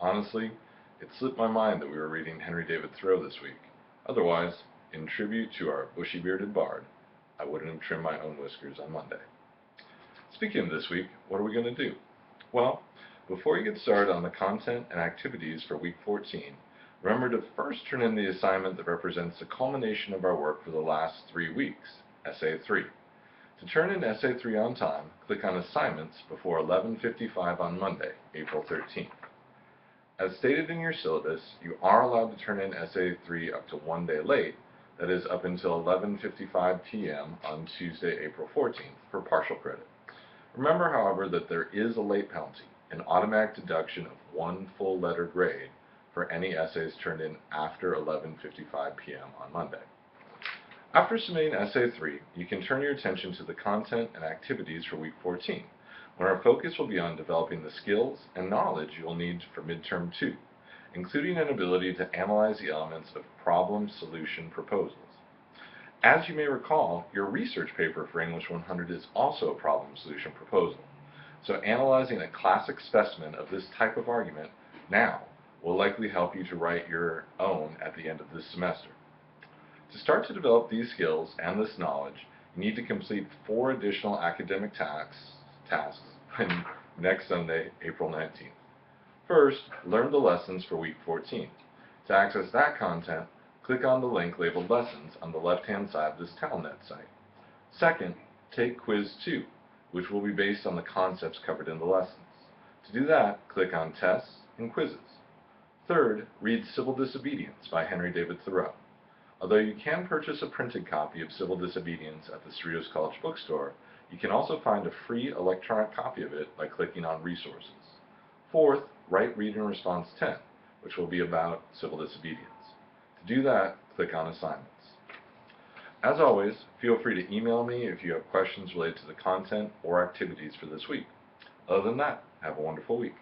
Honestly, it slipped my mind that we were reading Henry David Thoreau this week. Otherwise, in tribute to our bushy-bearded bard, I wouldn't have trimmed my own whiskers on Monday. Speaking of this week, what are we going to do? Well, before you get started on the content and activities for week 14, remember to first turn in the assignment that represents the culmination of our work for the last 3 weeks, Essay 3. To turn in Essay 3 on time, click on Assignments before 11:55 on Monday, April 13th. As stated in your syllabus, you are allowed to turn in Essay 3 up to 1 day late, that is up until 11:55 p.m. on Tuesday, April 14th, for partial credit. Remember, however, that there is a late penalty, an automatic deduction of 1 full letter grade for any essays turned in after 11:55 p.m. on Monday. After submitting Essay 3, you can turn your attention to the content and activities for week 14, when our focus will be on developing the skills and knowledge you will need for midterm 2, including an ability to analyze the elements of problem-solution proposals. As you may recall, your research paper for English 100 is also a problem-solution proposal, so analyzing a classic specimen of this type of argument now will likely help you to write your own at the end of this semester. To start to develop these skills and this knowledge, you need to complete 4 additional academic tasks next Sunday, April 19th. First, learn the lessons for week 14. To access that content, click on the link labeled Lessons on the left-hand side of this Telnet site. Second, take Quiz 2, which will be based on the concepts covered in the lessons. To do that, click on Tests and Quizzes. Third, read Civil Disobedience by Henry David Thoreau. Although you can purchase a printed copy of Civil Disobedience at the Cerritos College bookstore, you can also find a free electronic copy of it by clicking on Resources. Fourth, write Read and Response 10, which will be about civil disobedience. To do that, click on Assignments. As always, feel free to email me if you have questions related to the content or activities for this week. Other than that, have a wonderful week.